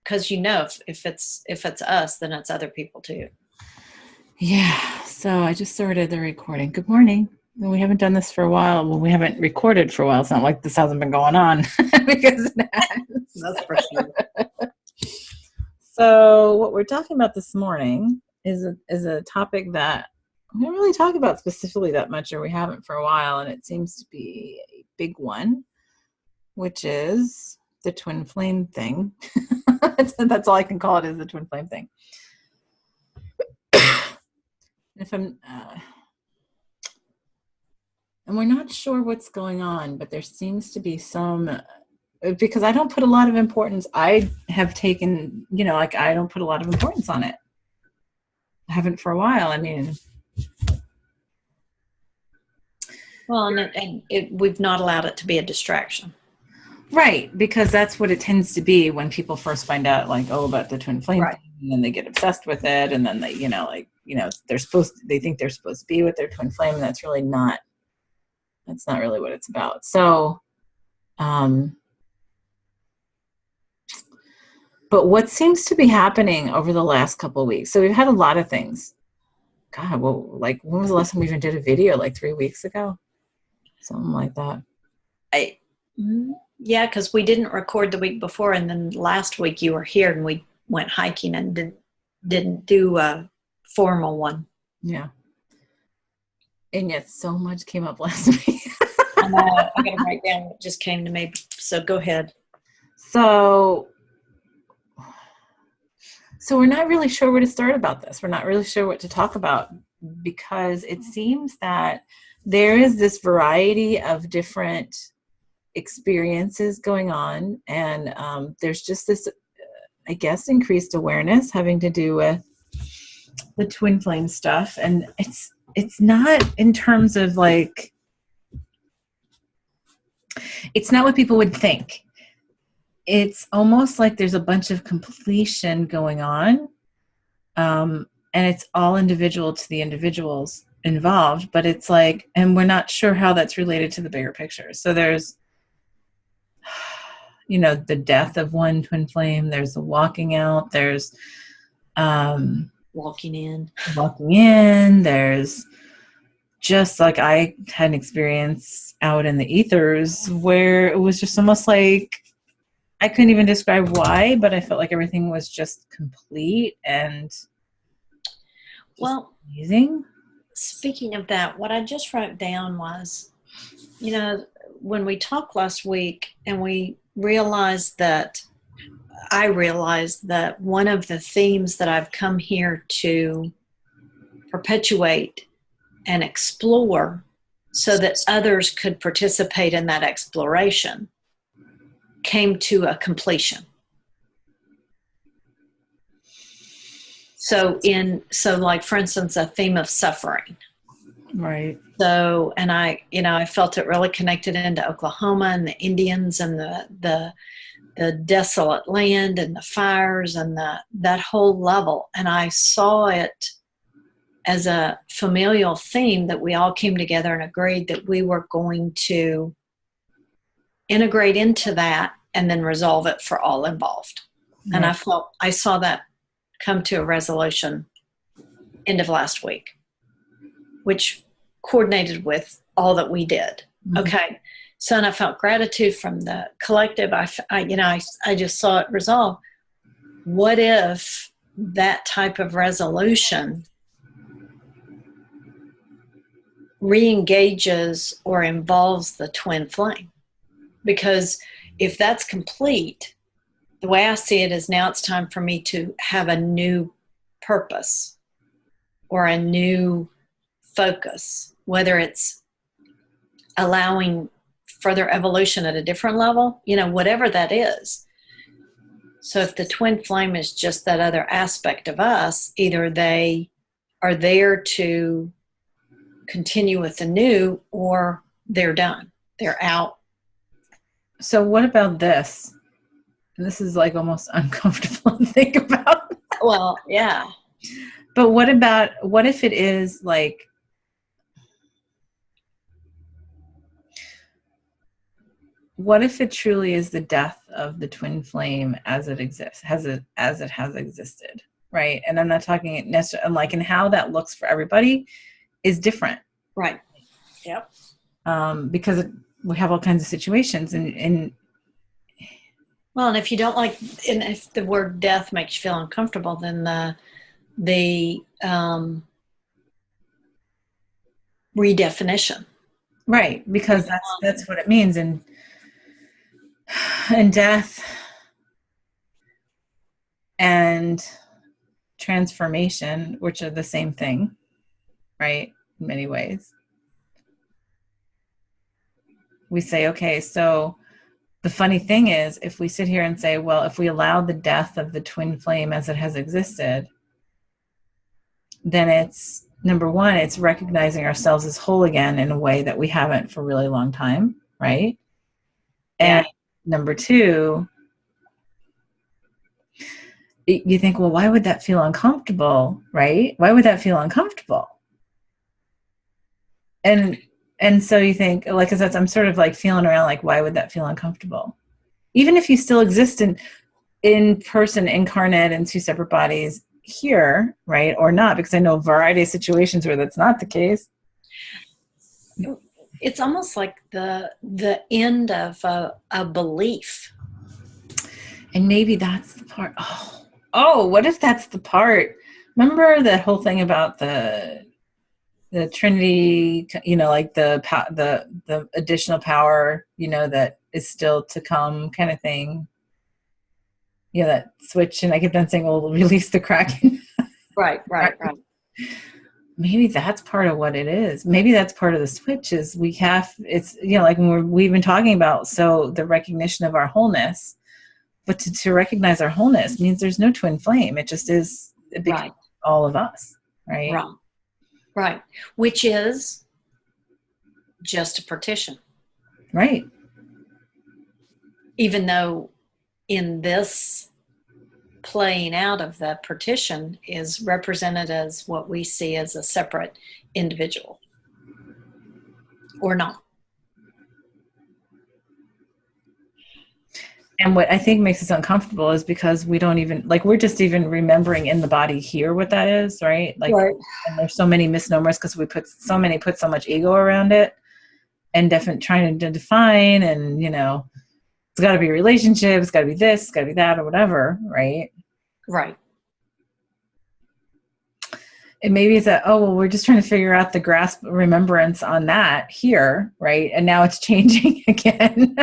because if it's us, then it's other people too. Yeah. So I just started the recording. Good morning. We haven't done this for a while. Well, we haven't recorded for a while. It's not like this hasn't been going on because it has. That's for sure. So what we're talking about this morning is a topic that we don't really talk about specifically that much, or we haven't for a while, and it seems to be a big one, which is the twin flame thing. That's all I can call it, is the twin flame thing. If I'm, and we're not sure what's going on, but there seems to be some, because I don't put a lot of importance. I have taken, I don't put a lot of importance on it. I haven't for a while. I mean, well, and we've not allowed it to be a distraction. Right, because that's what it tends to be when people first find out, about the twin flame thing, and then they get obsessed with it, and then they, they think they're supposed to be with their twin flame, and that's not really what it's about. So, but what seems to be happening over the last couple of weeks, so we've had a lot of things. God, well, when was the last time we even did a video? 3 weeks ago? Something like that. Yeah, because we didn't record the week before, and then last week you were here and we went hiking and didn't do a formal one. Yeah. And yet so much came up last week. I know. I got to write down what just came to me. So go ahead. So we're not really sure where to start about this. We're not really sure what to talk about, because it seems that there is this variety of different experiences going on, and there's just this, I guess, increased awareness having to do with the twin flame stuff. And it's not in terms of it's not what people would think. It's almost like there's a bunch of completion going on, and it's all individual to the individuals involved, but it's and we're not sure how that's related to the bigger picture. So there's, the death of one twin flame, there's the walking out, there's walking in, there's just I had an experience out in the ethers where it was just almost I couldn't even describe why, but I felt like everything was just complete and amazing. Speaking of that, what I just wrote down was, when we talked last week and I realized that one of the themes that I've come here to perpetuate and explore so that others could participate in that exploration came to a completion. So for instance, a theme of suffering. Right. So, and I felt it really connected into Oklahoma and the Indians and the desolate land and the fires and that whole level. And I saw it as a familial theme that we all came together and agreed that we were going to integrate into that and then resolve it for all involved. Right. And I saw that come to a resolution end of last week, which coordinated with all that we did. Mm-hmm. Okay. So, and I felt gratitude from the collective. I just saw it resolve. What if that type of resolution re-engages or involves the twin flame? Because if that's complete, the way I see it is now it's time for me to have a new purpose or a new focus, whether it's allowing further evolution at a different level, whatever that is. So if the twin flame is just that other aspect of us, either they are there to continue with the new or they're done. They're out. So what about this? And this is almost uncomfortable to think about. Well, yeah. But what if it is what if it truly is the death of the twin flame as it exists, as it has existed, right? And I'm not talking necessarily, like, and how that looks for everybody is different. Right. Yep. Because we have all kinds of situations, and well, and if you don't like, and if the word death makes you feel uncomfortable, then the redefinition. right, because that's what it means, and death and transformation, which are the same thing, right? In many ways, we say, okay, so the funny thing is, if we sit here and say, well, if we allow the death of the twin flame as it has existed, then it's, number one, it's recognizing ourselves as whole again in a way that we haven't for a really long time, right? Yeah. And number two, you think, well, why would that feel uncomfortable, right? Why would that feel uncomfortable? And so you think, like, because I'm sort of like feeling around, like, why would that feel uncomfortable? Even if you still exist in person, incarnate in two separate bodies here, right? Or not, because I know a variety of situations where that's not the case. It's almost like the end of a belief. And maybe that's the part. Oh, what if that's the part? Remember that whole thing about the Trinity, like the additional power, that is still to come, kind of thing. That switch, and I kept on saying, "Well, we'll release the Kraken." Right. Maybe that's part of what it is. Maybe that's part of the switch. Is it's like when we've been talking about, so the recognition of our wholeness. But to recognize our wholeness means there's no twin flame. It just is Right. all of us, right? Right. Which is just a partition. Right. Even though in this playing out of the partition is represented as what we see as a separate individual. Or not. And what I think makes us uncomfortable is because we don't even, like, we're just even remembering in the body here what that is, right? Like, right. And there's so many misnomers because we put so much ego around it, and trying to define, and it's got to be a relationship, it's got to be this, it's got to be that, or whatever, right? Right. And maybe it's that, oh, well, we're just trying to figure out the grasp remembrance on that here, right? And now it's changing again.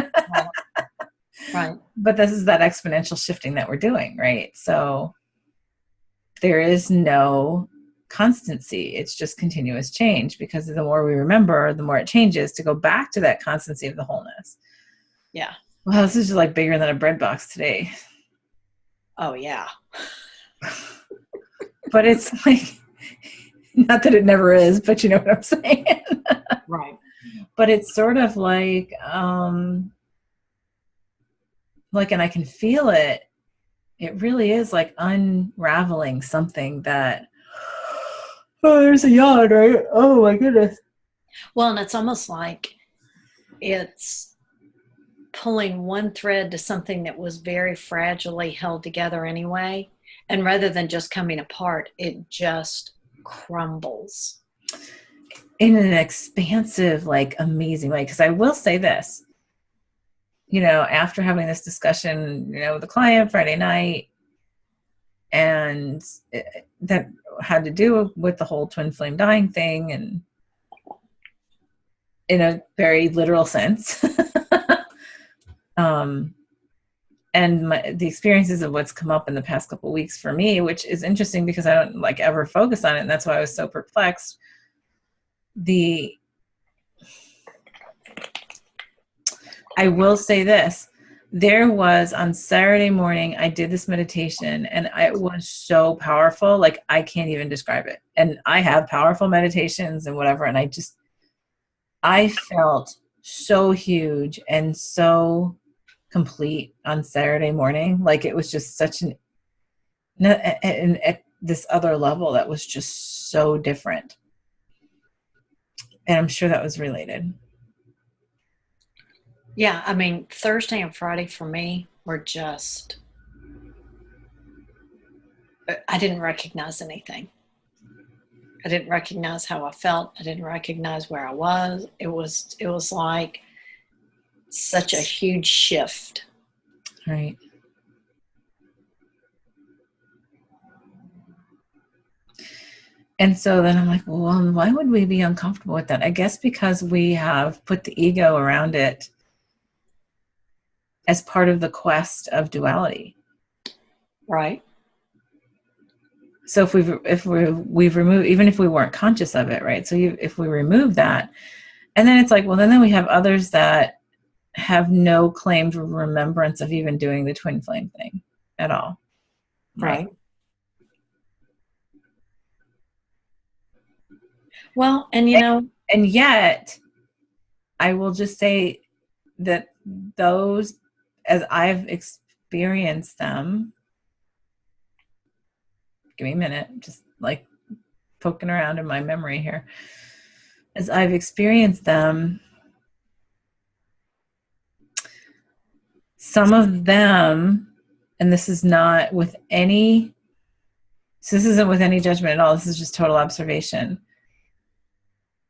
Right. But this is that exponential shifting that we're doing, right? So there is no constancy. It's just continuous change, because the more we remember, the more it changes to go back to that constancy of the wholeness. Yeah. Well, this is just like bigger than a bread box today. Oh, yeah. But it's like, not that it never is, but you know what I'm saying? Right. But it's sort of like, and I can feel it. It really is like unraveling something that, oh, there's a yawn, right? Oh my goodness. Well, and it's almost like it's pulling one thread to something that was very fragilely held together anyway. And rather than just coming apart, it just crumbles. In an expansive, like, amazing way. Because I will say this, after having this discussion, with the client Friday night, and that had to do with the whole twin flame dying thing, and in a very literal sense. And the experiences of what's come up in the past couple of weeks for me, which is interesting because I don't ever focus on it. And that's why I was so perplexed. I will say this. There was, on Saturday morning, I did this meditation, and it was so powerful. Like, I can't even describe it. And I have powerful meditations and whatever. And I felt so huge and so complete on Saturday morning. Like, it was just such at this other level that was just so different. And I'm sure that was related. Yeah, I mean, Thursday and Friday for me were just, I didn't recognize anything. I didn't recognize how I felt. I didn't recognize where I was. It was like such a huge shift. Right. And so then I'm like, well, why would we be uncomfortable with that? I guess because we have put the ego around it as part of the quest of duality. Right. So if we've removed, even if we weren't conscious of it, right? So if we remove that, and then it's like, well, then we have others that have no claim to remembrance of even doing the twin flame thing at all, right? Right. Well, and And yet, I will just say that those, as I've experienced them, give me a minute, just like poking around in my memory here. As I've experienced them, some of them, and this is not with any, so this isn't with any judgment at all, this is just total observation.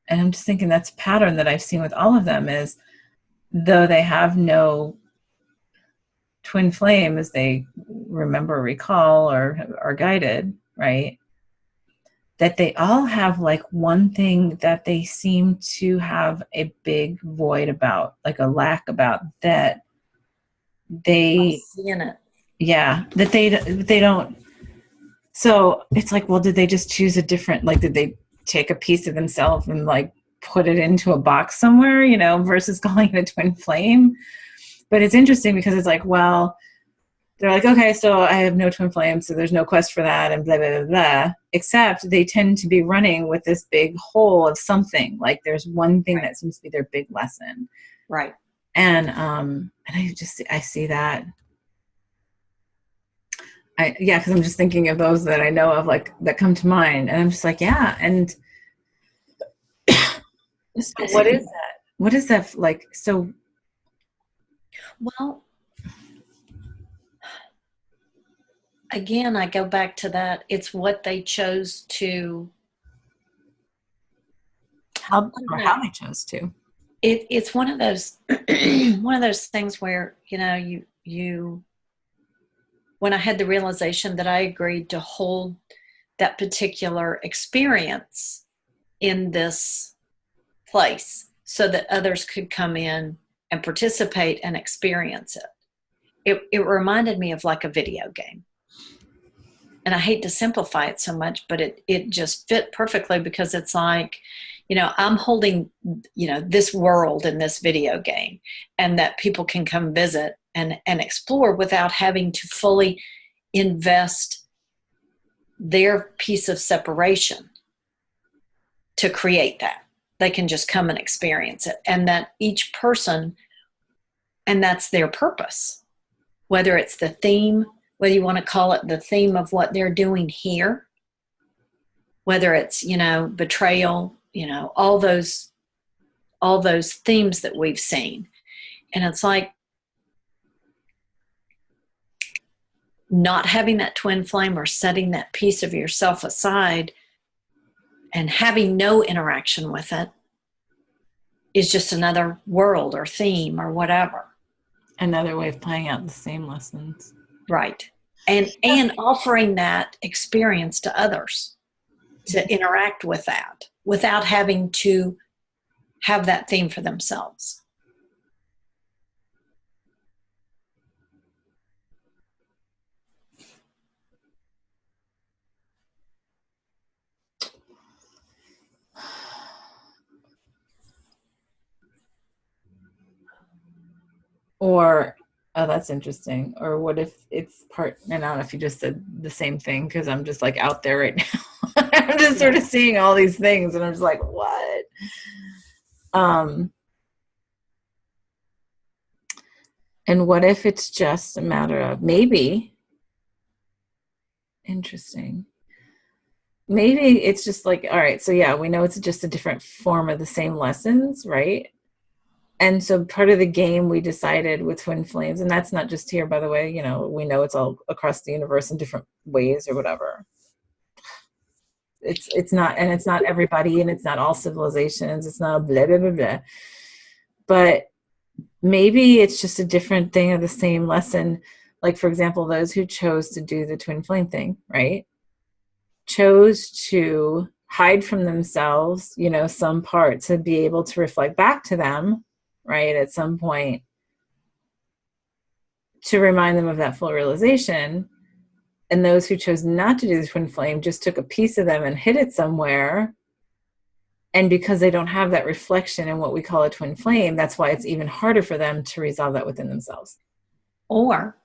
And I'm just thinking that's a pattern that I've seen with all of them is, though they have no twin flame as they remember, recall, or are guided, right? That they all have like one thing that they seem to have a big void about, like a lack about, that I'm they, seeing it. yeah, that they don't. So it's like, well, did they just choose a different, like, did they take a piece of themselves and like put it into a box somewhere, versus calling it a twin flame? But it's interesting because it's like, well, they're like, okay, so I have no twin flame, so there's no quest for that, and blah, blah, blah, blah. Except they tend to be running with this big hole of something. Like there's one thing Right. that seems to be their big lesson. Right. And I see that. Because I'm just thinking of those that I know of, like, that come to mind. And I'm just like, yeah. And so what is that? What is that like? So, Well, again, I go back to that. It's what they chose to. how I or don't know. how they chose to. It's one of those one of those things where you when I had the realization that I agreed to hold that particular experience in this place so that others could come in and participate and experience it. It reminded me of like a video game. And I hate to simplify it so much, but it just fit perfectly because it's like, I'm holding, this world in this video game, and that people can come visit and explore without having to fully invest their piece of separation to create that. They can just come and experience it. And that each person, and that's their purpose, whether it's the theme, whether you want to call it the theme of what they're doing here, whether it's, betrayal, all those themes that we've seen. And it's like not having that twin flame or setting that piece of yourself aside and having no interaction with it is just another world or theme or whatever. Another way of playing out the same lessons. Right. And offering that experience to others to interact with that without having to have that theme for themselves. Or, oh, that's interesting. Or what if it's part, and I don't know if you just said the same thing, because I'm just like out there right now. I'm just sort of seeing all these things and I'm just like, what? And what if it's just a matter of maybe, interesting. Maybe it's just like, all right, so yeah, we know it's just a different form of the same lessons, right? And so part of the game we decided with twin flames, and that's not just here, by the way, you know, we know it's all across the universe in different ways or whatever. It's not, and it's not everybody, and it's not all civilizations. It's not blah, blah, blah, blah. But maybe it's just a different thing of the same lesson. Like, for example, those who chose to do the twin flame thing, right? Chose to hide from themselves, you know, some part to be able to reflect back to them, right, at some point, to remind them of that full realization. And those who chose not to do the twin flame just took a piece of them and hid it somewhere. And because they don't have that reflection in what we call a twin flame, that's why it's even harder for them to resolve that within themselves. Or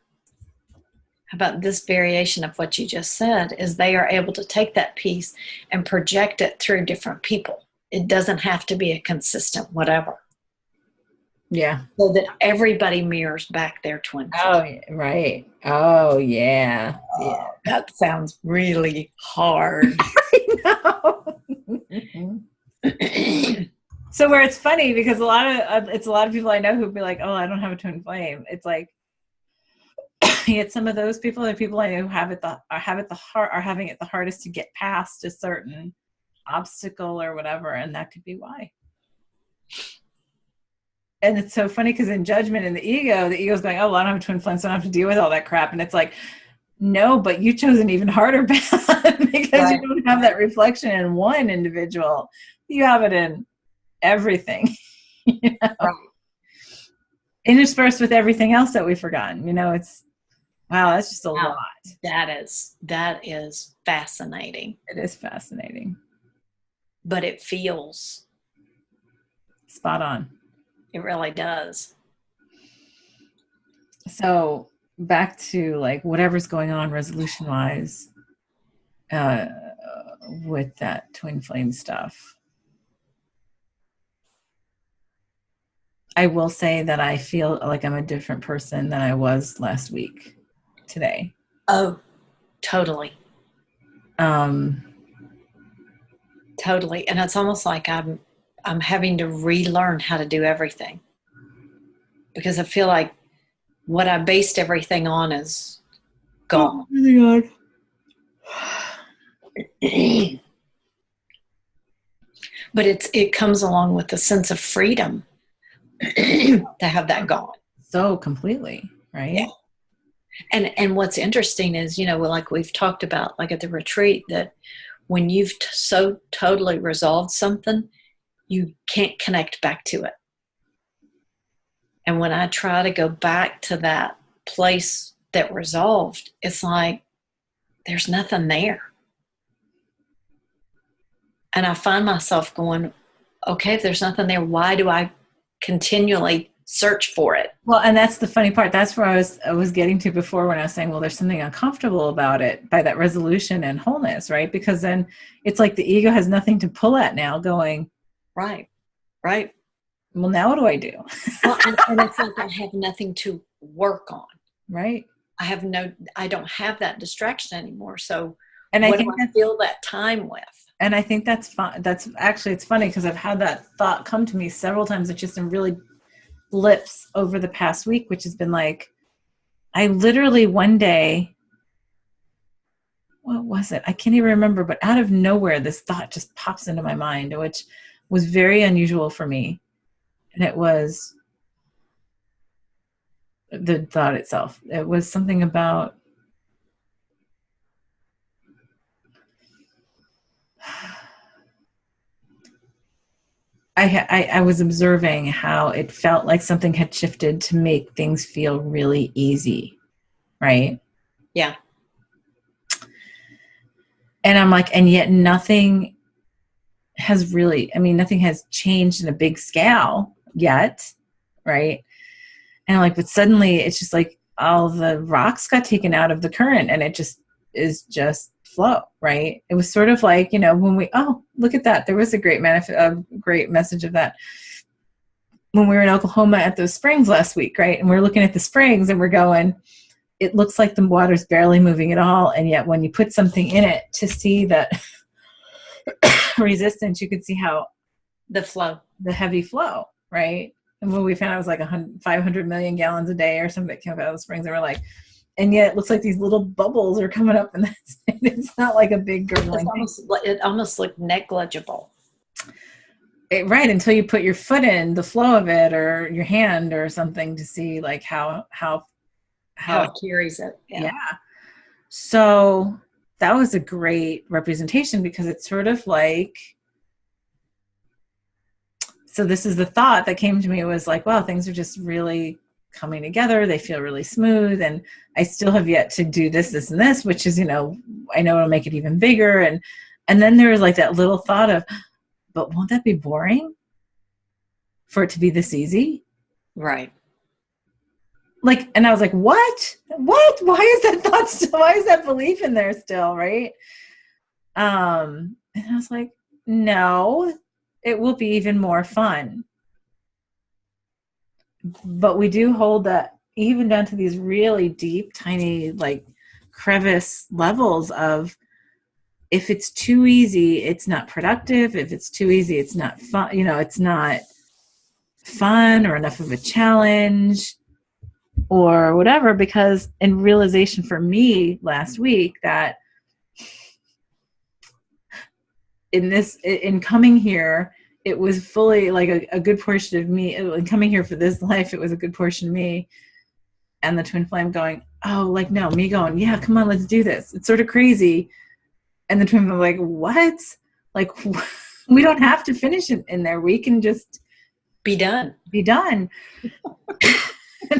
how about this variation of what you just said, is they are able to take that piece and project it through different people. It doesn't have to be a consistent whatever. Yeah. So that everybody mirrors back their twin flame. Oh, right. Oh, yeah. Yeah. That sounds really hard. I know. So where it's funny, because a lot of people I know who'd be like, oh, I don't have a twin flame. It's like, yet some of those people are people I know who are having it the hardest to get past a certain obstacle or whatever, and that could be why. And it's so funny because in judgment and the ego's going, oh, well, I don't have a twin flame, so I don't have to deal with all that crap. And it's like, no, but you chose an even harder path because you don't have that reflection in one individual. You have it in everything, you know? Right. Interspersed with everything else that we've forgotten. You know, it's, wow, that's just a lot. That is fascinating. It is fascinating. But it feels spot on. It really does. So back to like whatever's going on resolution wise with that twin flame stuff. I will say that I feel like I'm a different person than I was last week today. Oh, totally. Totally. And it's almost like I'm having to relearn how to do everything, because I feel like what I based everything on is gone. Oh, But it comes along with the sense of freedom to have that gone. So completely, right? Yeah. And what's interesting is, you know, like we've talked about, like at the retreat, that when you've so totally resolved something, you can't connect back to it. And when I try to go back to that place that resolved, it's like there's nothing there. And I find myself going, okay, if there's nothing there, why do I continually search for it? Well, and that's the funny part. That's where I was getting to before, when I was saying, well, there's something uncomfortable about it, by that resolution and wholeness, right? Because then it's like the ego has nothing to pull at now, going, right. Well, now what do I do? Well, and it's like I have nothing to work on. Right. I don't have that distraction anymore. So and what I think do I fill that time with? And I think that's fun. That's actually, it's funny because I've had that thought come to me several times. It's just in really blips over the past week, which has been like, I literally one day, what was it? I can't even remember, but out of nowhere, this thought just pops into my mind, which was very unusual for me. And it was the thought itself. It was something about, I was observing how it felt like something had shifted to make things feel really easy, right? Yeah. And I'm like, and yet nothing has really, nothing has changed in a big scale yet, right? And I'm like, but suddenly it's just like all the rocks got taken out of the current, and it just is just flow, right? It was sort of like, when look at that. There was a great message of that when we were in Oklahoma at those springs last week, right? And we're looking at the springs and we're going, it looks like the water's barely moving at all. And yet when you put something in it to see that resistance, you could see how the heavy flow, right? And when we found out it was like 500 million gallons a day or something that came out of the springs, and we're like, and yet it looks like these little bubbles are coming up, and it's not like a big gurgling thing. It almost looked negligible. Right, until you put your foot in the flow of it, or your hand or something, to see like how it carries it. Yeah. So that was a great representation, because it's sort of like, so this is the thought that came to me, was like, wow, things are just really coming together. They feel really smooth. And I still have yet to do this, this, and this, which is, I know it'll make it even bigger. And then there was like that little thought of, but won't that be boring for it to be this easy? Right. Like, and I was like, what? Why is that thought still, why is that belief in there still? Right. And I was like, no, it will be even more fun. But we do hold that even down to these really deep, tiny, like crevice levels of, if it's too easy, it's not productive. If it's too easy, it's not fun. It's not fun or enough of a challenge or whatever. Because in realization for me last week, that in coming here, it was fully like a good portion of me. In coming here for this life, it was a good portion of me and the twin flame going, oh, like, no, me going, yeah, come on, let's do this. It's sort of crazy. And the twin flame like, what? Like, we don't have to finish it in there. We can just be done. And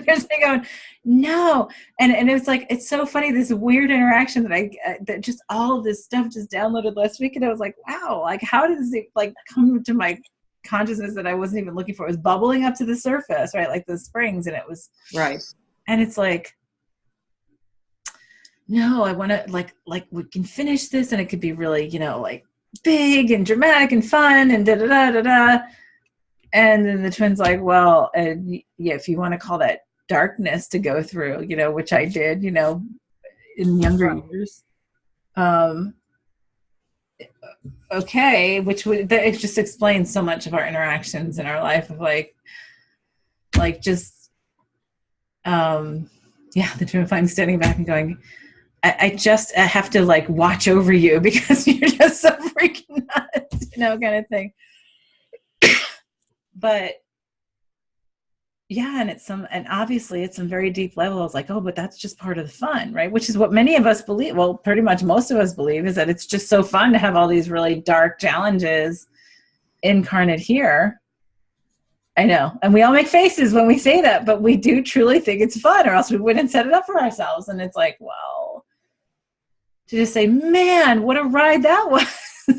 there's me going, no. And it's like, it's so funny, this weird interaction that just all of this stuff just downloaded last week. And I was like, wow, like, how does it like come to my consciousness that I wasn't even looking for? It was bubbling up to the surface, right? Like the springs. And it was right. And it's like, no, I want to like we can finish this, and it could be really, like big and dramatic and fun and da da da da da. And then the twin's like, well, yeah, if you want to call that darkness to go through, which I did, in younger years. Okay, it just explains so much of our interactions in our life of like just, yeah, the twin flame standing back and going, I have to like watch over you because you're just so freaking nuts, kind of thing. But yeah, and obviously at some very deep level, it's like, oh, but that's just part of the fun, right? Which is what many of us believe. Well, pretty much most of us believe, is that it's just so fun to have all these really dark challenges incarnate here. I know. And we all make faces when we say that, but we do truly think it's fun, or else we wouldn't set it up for ourselves. And it's like, well, to just say, man, what a ride that was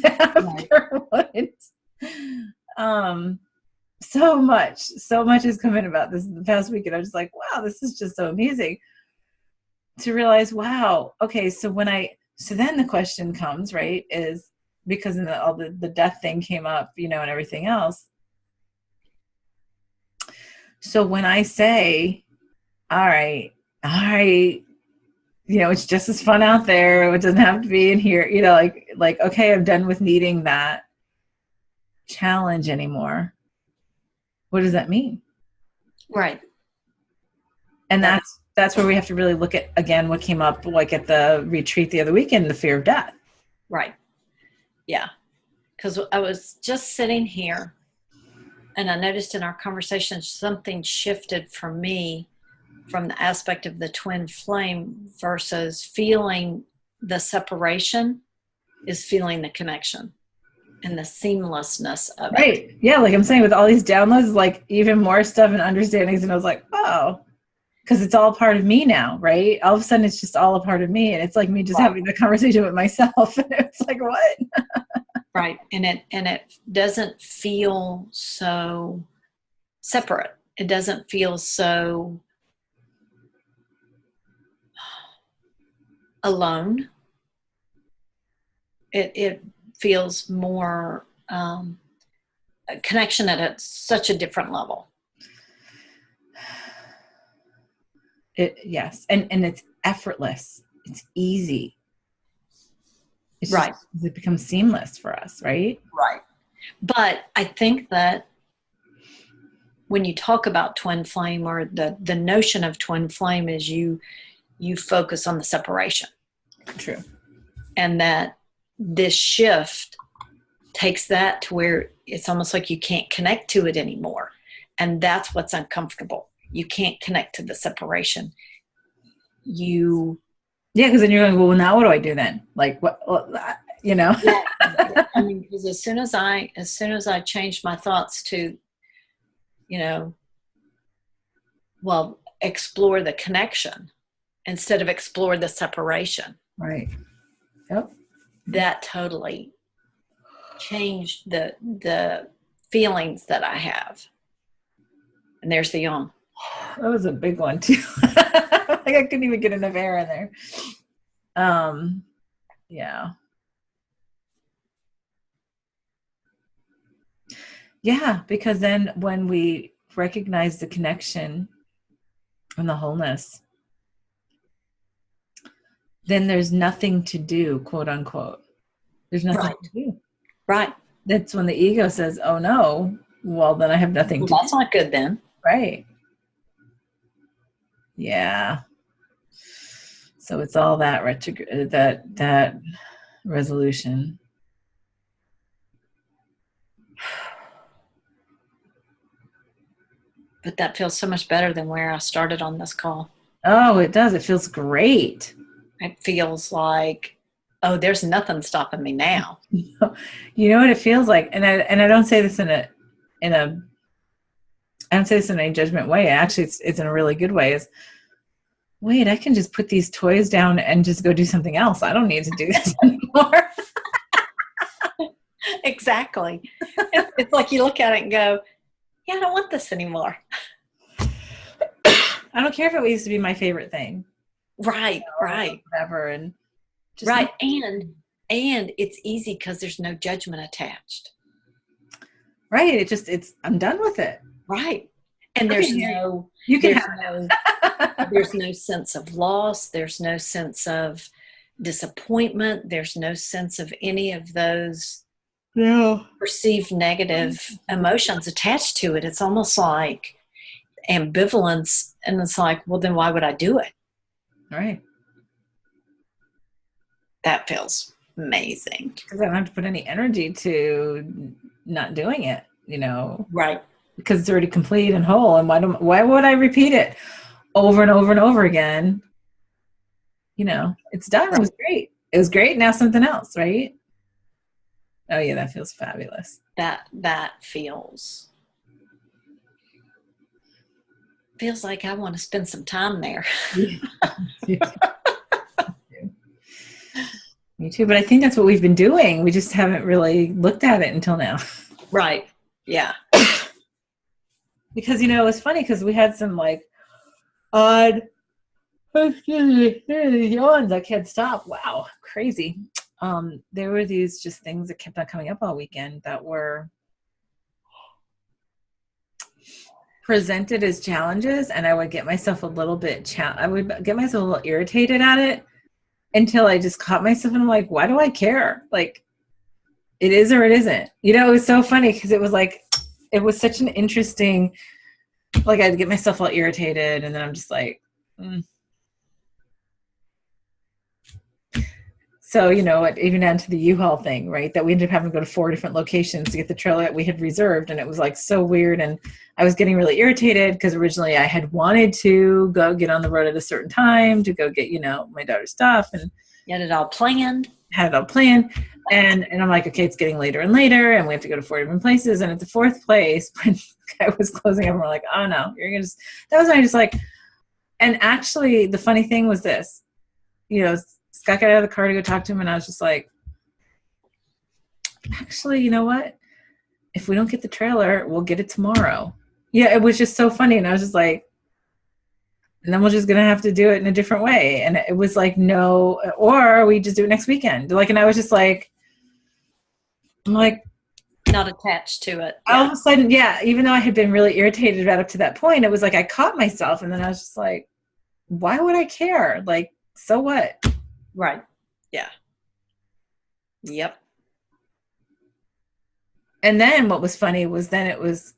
afterwards. So much has come in about this in the past week. And I'm just like, wow, this is just so amazing to realize, wow. Okay. So then the question comes, right, is because all the death thing came up, and everything else. So when I say, all right, it's just as fun out there. It doesn't have to be in here, like, okay, I'm done with needing that challenge anymore. What does that mean? Right. And that's where we have to really look at, again, what came up like at the retreat the other weekend, the fear of death. Right. Yeah. Because I was just sitting here, and I noticed in our conversation something shifted for me from the aspect of the twin flame versus feeling the separation is feeling the connection and the seamlessness of it. Right. Yeah. Like I'm saying, with all these downloads, like even more stuff and understandings. And I was like, oh, because it's all part of me now, right? All of a sudden it's just all a part of me. And it's like me just having the conversation with myself. And it's like, what? Right. And it doesn't feel so separate. It doesn't feel so alone. It feels more a connection at such a different level. Yes. And it's effortless. It's easy. It's right. Just, it becomes seamless for us, right? Right. But I think that when you talk about twin flame, or the notion of twin flame, is you focus on the separation. True. And that this shift takes that to where it's almost like you can't connect to it anymore. And that's what's uncomfortable. You can't connect to the separation. Yeah, because then you're going, well, now what do I do then? Like, what, you know? Yeah. I mean, because as soon as I changed my thoughts to, well, explore the connection instead of explore the separation. Right. Yep. That totally changed the feelings that I have. And there's the yawn. That was a big one too. Like I couldn't even get enough air in there. Yeah. Yeah, because then when we recognize the connection and the wholeness, then there's nothing to do, quote unquote. There's nothing to do. Right. That's when the ego says, oh no, well then I have nothing to do. That's not good then. Right. Yeah. So it's all that that resolution. But that feels so much better than where I started on this call. Oh, it does. It feels great. It feels like, oh, there's nothing stopping me now. You know what it feels like? And I don't say this in a I don't say this in a judgment way. Actually, it's in a really good way. Is wait, I can just put these toys down and just go do something else. I don't need to do this anymore. Exactly. It's like you look at it and go, yeah, I don't want this anymore. I don't care if it used to be my favorite thing. Right, right. Whatever. And just right. And it's easy because there's no judgment attached. Right. I'm done with it. Right. And there's no sense of loss. There's no sense of disappointment. There's no sense of any of those perceived negative emotions attached to it. It's almost like ambivalence. And it's like, well, then why would I do it? Right. That feels amazing. Because I don't have to put any energy to not doing it, Right. Because it's already complete and whole. And why would I repeat it over and over and over again? It's done. Right. It was great. It was great. Now something else, right? Oh yeah, that feels fabulous. That feels like I want to spend some time there. Me too, but I think that's what we've been doing. We just haven't really looked at it until now. Right. Yeah. Because, it was funny because we had some like odd yawns. I can't stop. Wow. Crazy. There were these just things that kept on coming up all weekend that were presented as challenges, and I would get myself a little bit I would get myself a little irritated at it until I just caught myself and I'm like, why do I care? Like, it is or it isn't. It was so funny because it was like, it was such an interesting, like I'd get myself all irritated and then I'm just like, So, even down to the U-Haul thing, right? That we ended up having to go to 4 different locations to get the trailer that we had reserved. And it was like so weird. And I was getting really irritated because originally I had wanted to go get on the road at a certain time to go get, my daughter's stuff. And you had it all planned. Had it all planned. And I'm like, okay, it's getting later and later. And we have to go to 4 different places. And at the 4th place, when the guy was closing up, we're like, oh no, you're going to that was when I just like, and actually the funny thing was this, Scott got out of the car to go talk to him, and I was just like, actually, you know what? If we don't get the trailer, we'll get it tomorrow. Yeah, it was just so funny. And I was just like, and then we're just going to have to do it in a different way. And it was like, no, or we just do it next weekend. Like, and I was just like, I'm like, not attached to it. All of a sudden, even though I had been really irritated about up to that point, it was like I caught myself, and then I was just like, why would I care? Like, so what? Right. Yeah. Yep. And then what was funny was then it was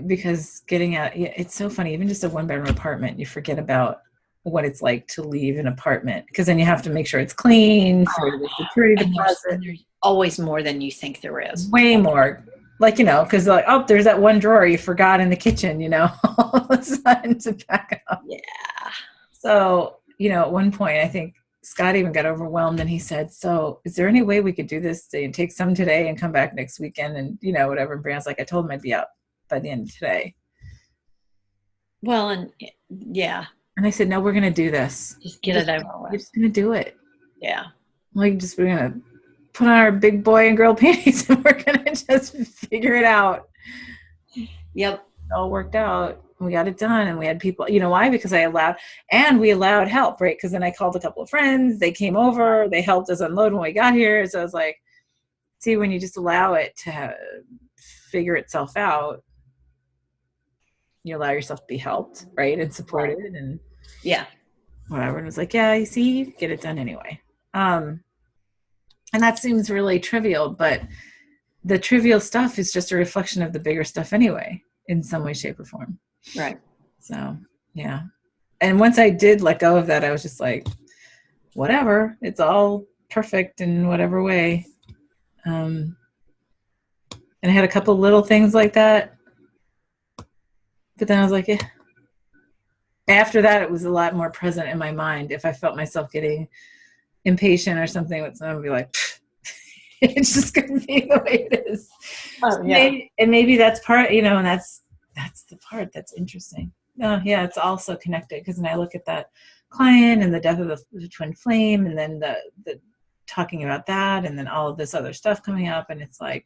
Because getting out, yeah, it's so funny. Even just a one bedroom apartment, you forget about what it's like to leave an apartment because then you have to make sure it's clean for the security deposit. And there's always more than you think there is. Way more. Like, because like, oh, there's that one drawer you forgot in the kitchen, all of a sudden to pack up. Yeah. So, at one point, I think Scott even got overwhelmed and he said, so is there any way we could do this and take some today and come back next weekend and, whatever. And Brianna's like, I told him I'd be out by the end of today. Well, and yeah. And I said, no, we're going to do this. Just get it over We're with. just going to do it. Yeah. We're going to put on our big boy and girl panties and we're going to just figure it out. Yep. It all worked out. We got it done and we had people, why? Because we allowed help, right? Because then I called a couple of friends, they came over, they helped us unload when we got here. So I was like, see, when you just allow it to figure itself out, you allow yourself to be helped, right? And supported and yeah. Whatever. And it was like, yeah, you see, get it done anyway. And that seems really trivial, but the trivial stuff is just a reflection of the bigger stuff anyway, in some way, shape, or form. Right. So, yeah. And once I did let go of that, I was just like, whatever, it's all perfect in whatever way. And I had a couple little things like that. But then I was like, yeah. After that, it was a lot more present in my mind. If I felt myself getting impatient or something with someone, I'd be like, it's just going to be the way it is. Oh, yeah. Maybe that's part, and that's the part that's interesting. Oh, yeah, it's also connected because then I look at that client and the death of the twin flame and then the talking about that and then all of this other stuff coming up. And it's like,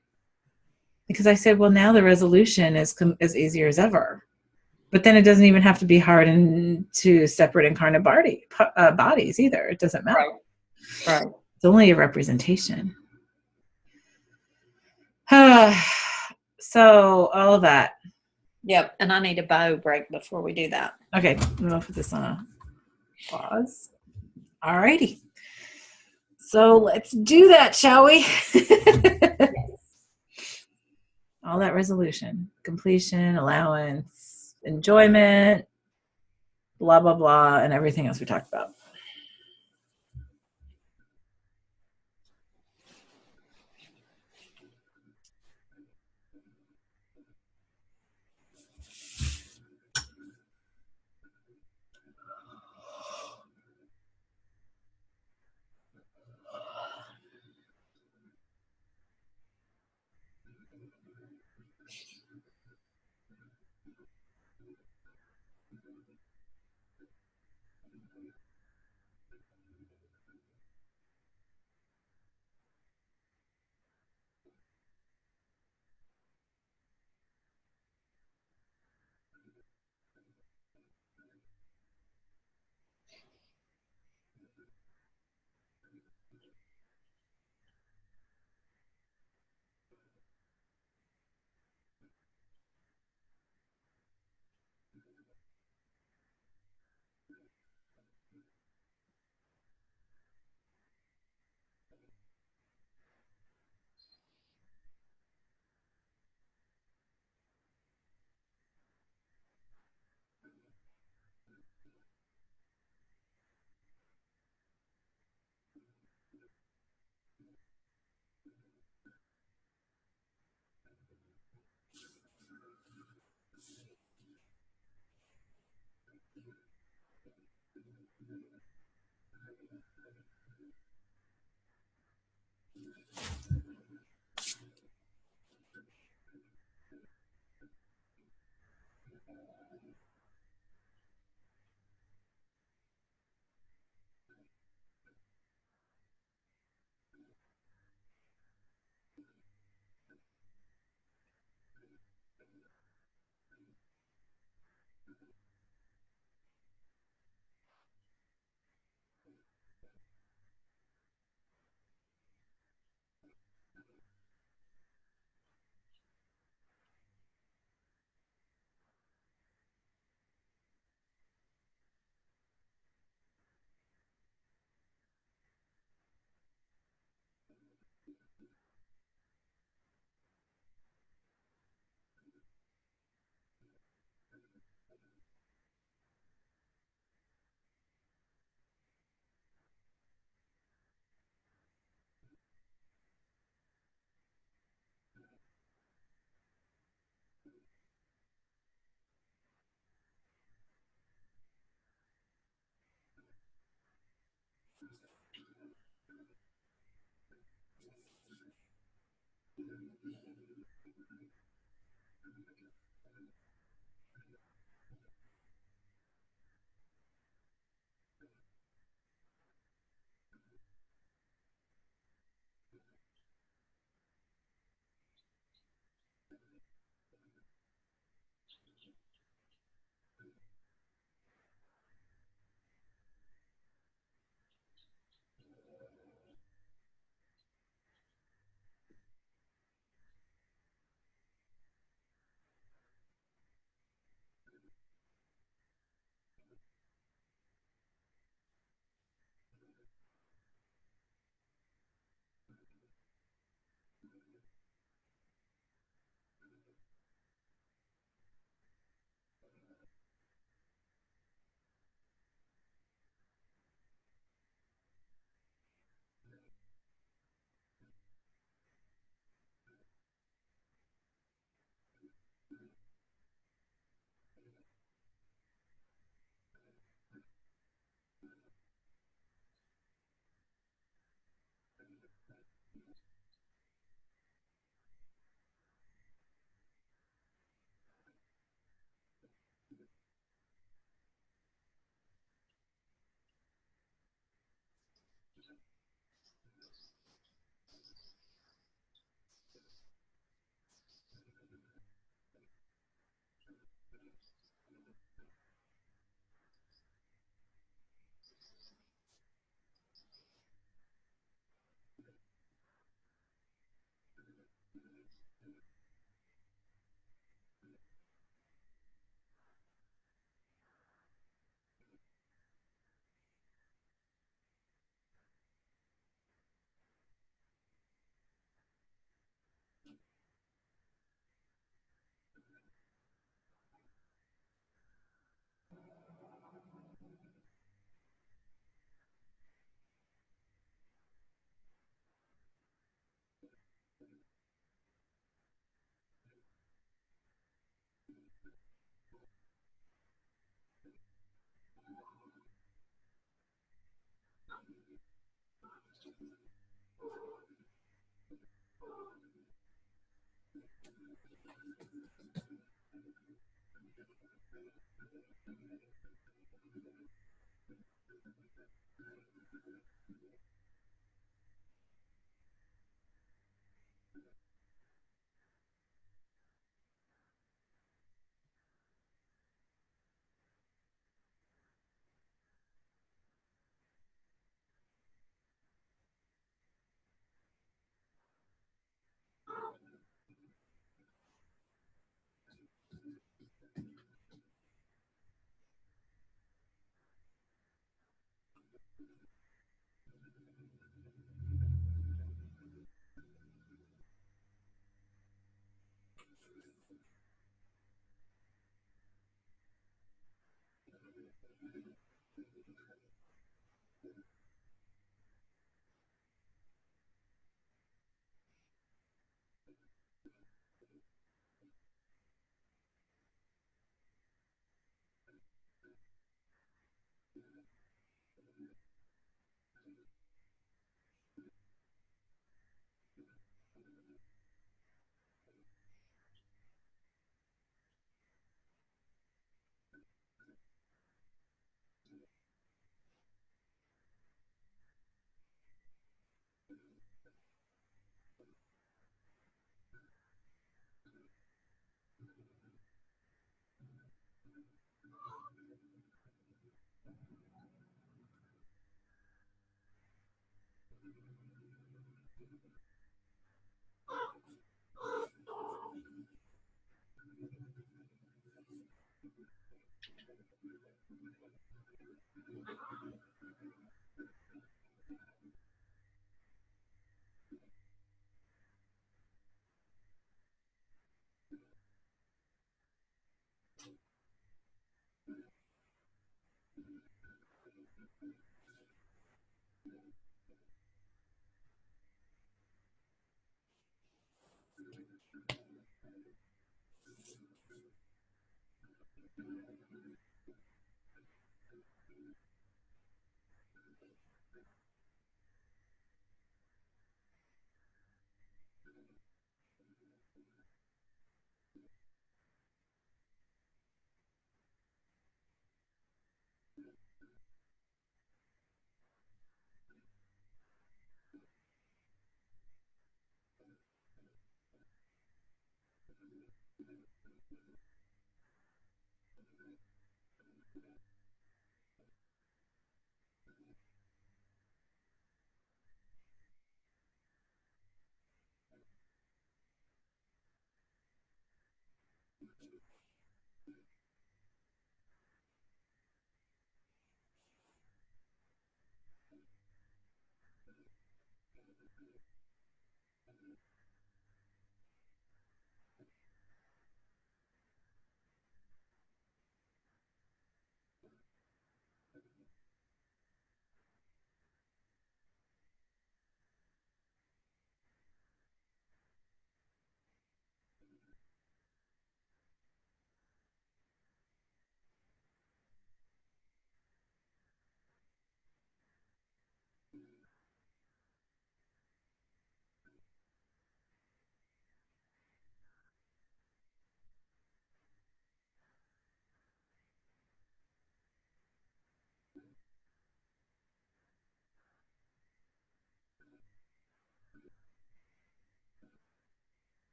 because I said, well, now the resolution is as easier as ever. But then it doesn't even have to be hard into separate incarnate bodies either. It doesn't matter. Right. It's only a representation. So all of that. Yep. And I need a bio break before we do that. Okay. I'm going to put this on a pause. All righty. So let's do that, shall we? All that resolution, completion, allowance, enjoyment, blah, blah, blah, and everything else we talked about.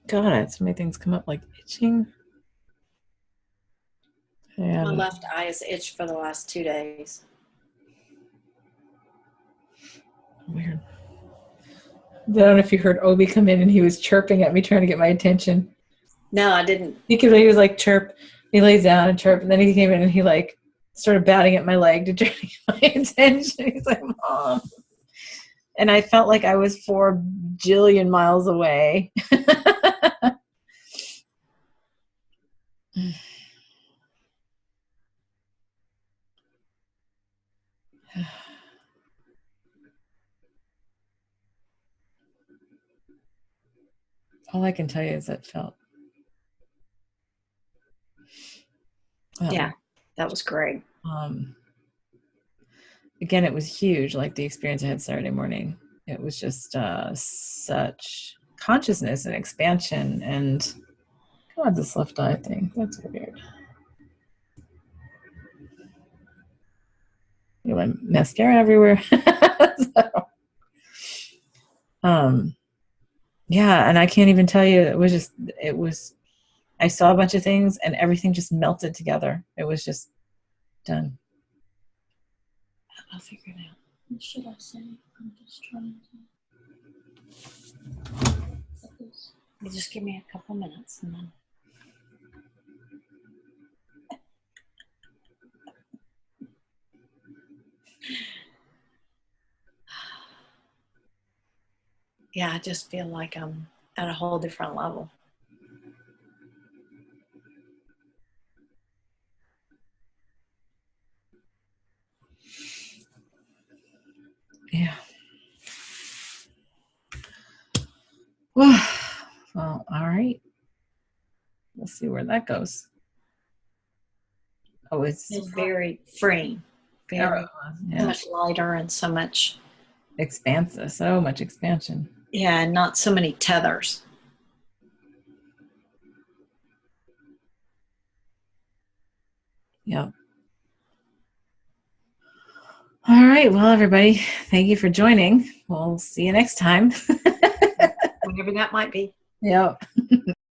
God, so many things come up like itching. My left eye has itched for the last 2 days. Weird. I don't know if you heard Obi come in and he was chirping at me, trying to get my attention. No, I didn't. He was like chirp. He lays down and chirp, and then he came in and he like started batting at my leg to try to get my attention. He's like, Mom. And I felt like I was 4 jillion miles away. All I can tell you is it felt. Yeah, that was great. Again, it was huge, like the experience I had Saturday morning. It was just such consciousness and expansion. And God, this left eye thing, that's weird. You know, my mascara everywhere. Yeah, and I can't even tell you, I saw a bunch of things and everything just melted together. It was just done. I'll figure it out. What should I say? I'm just trying to. You just give me a couple minutes and then. Yeah, I just feel like I'm at a whole different level. Yeah. Well, all right. We'll see where that goes. Oh, it's very free, very yeah. So much lighter and so much expansive, so much expansion. Yeah, and not so many tethers. Yep. All right. Well, everybody, thank you for joining. We'll see you next time. Whenever that might be. Yep.